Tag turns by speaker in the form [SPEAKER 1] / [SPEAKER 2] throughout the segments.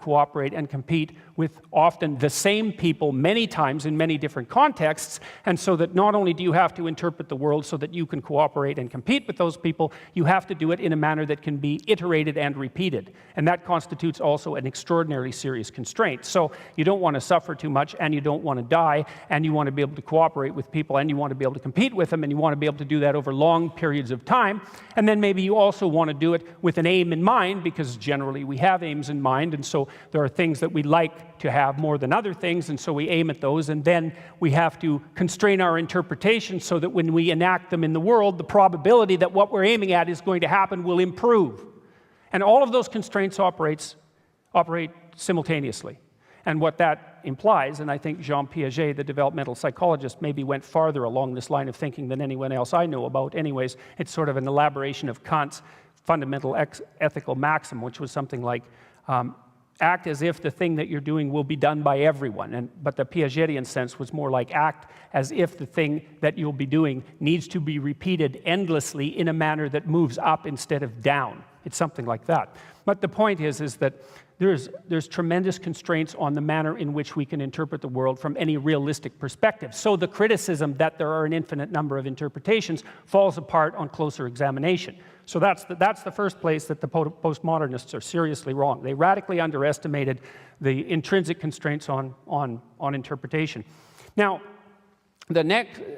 [SPEAKER 1] cooperate and compete with often the same people many times in many different contexts, and so that not only do you have to interpret the world so that you can cooperate and compete with those people, you have to do it in a manner that can be iterated and repeated, and that constitutes also an extraordinarily serious constraint. So you don't want to suffer too much, and you don't want to die, and you want to be able to cooperate with people, and you want to be able to compete with them, and you want to be able to do that over long periods of time, and then maybe you also want to do it with an aim in mind, because generally we have aims in mind, and so there are things that we like to have more than other things, and so we aim at those, and then we have to constrain our interpretation so that when we enact them in the world, the probability that what we're aiming at is going to happen will improve. And all of those constraints operate simultaneously. And what that implies, and I think Jean Piaget, the developmental psychologist, maybe went farther along this line of thinking than anyone else I know about anyways. It's sort of an elaboration of Kant's fundamental ethical maxim, which was something like, act as if the thing that you're doing will be done by everyone. But the Piagetian sense was more like act as if the thing that you'll be doing needs to be repeated endlessly in a manner that moves up instead of down. It's something like that. But the point is that there's tremendous constraints on the manner in which we can interpret the world from any realistic perspective. So the criticism that there are an infinite number of interpretations falls apart on closer examination. So that's the first place that the postmodernists are seriously wrong. They radically underestimated the intrinsic constraints on interpretation. Now, the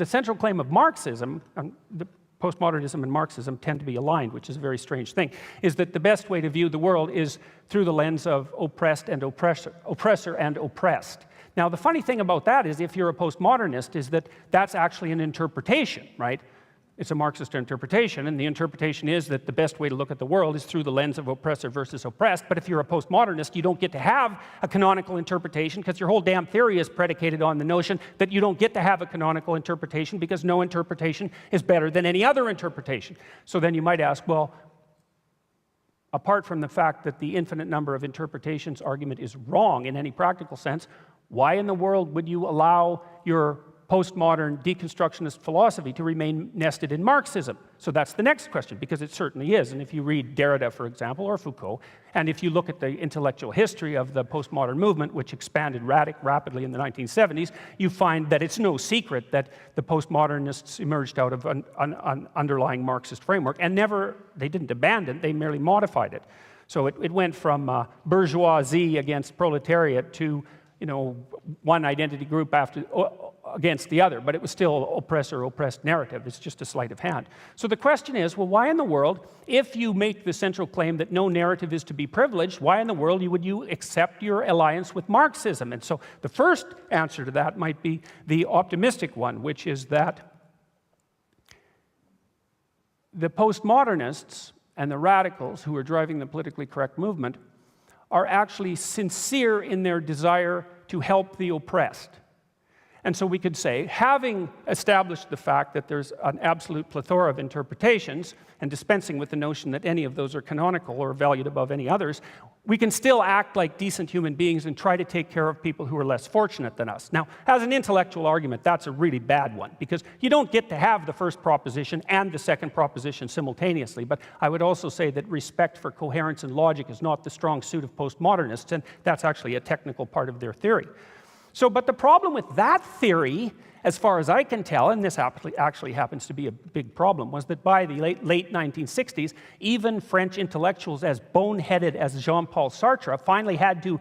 [SPEAKER 1] central claim of Marxism, the postmodernism and Marxism tend to be aligned, which is a very strange thing, is that the best way to view the world is through the lens of oppressed and oppressor and oppressed. Now, the funny thing about that is, if you're a postmodernist, is that that's actually an interpretation, right? It's a Marxist interpretation, and the interpretation is that the best way to look at the world is through the lens of oppressor versus oppressed. But if you're a postmodernist, you don't get to have a canonical interpretation, because your whole damn theory is predicated on the notion that you don't get to have a canonical interpretation because no interpretation is better than any other interpretation. So then you might ask, well, apart from the fact that the infinite number of interpretations argument is wrong in any practical sense, why in the world would you allow your postmodern deconstructionist philosophy to remain nested in Marxism? So that's the next question, because it certainly is. And if you read Derrida, for example, or Foucault, and if you look at the intellectual history of the postmodern movement, which expanded rapidly in the 1970s, you find that it's no secret that the postmodernists emerged out of an underlying Marxist framework, and they didn't abandon it, they merely modified it. So it went from bourgeoisie against proletariat to, one identity group against the other, but it was still oppressor-oppressed narrative. It's just a sleight of hand. So the question is, well, why in the world, if you make the central claim that no narrative is to be privileged, why in the world would you accept your alliance with Marxism? And so the first answer to that might be the optimistic one, which is that the postmodernists and the radicals who are driving the politically correct movement are actually sincere in their desire to help the oppressed. And so we could say, having established the fact that there's an absolute plethora of interpretations, and dispensing with the notion that any of those are canonical or valued above any others, we can still act like decent human beings and try to take care of people who are less fortunate than us. Now, as an intellectual argument, that's a really bad one, because you don't get to have the first proposition and the second proposition simultaneously. But I would also say that respect for coherence and logic is not the strong suit of postmodernists, and that's actually a technical part of their theory. So, but the problem with that theory, as far as I can tell, and this actually happens to be a big problem, was that by the late 1960s, even French intellectuals as boneheaded as Jean-Paul Sartre finally had to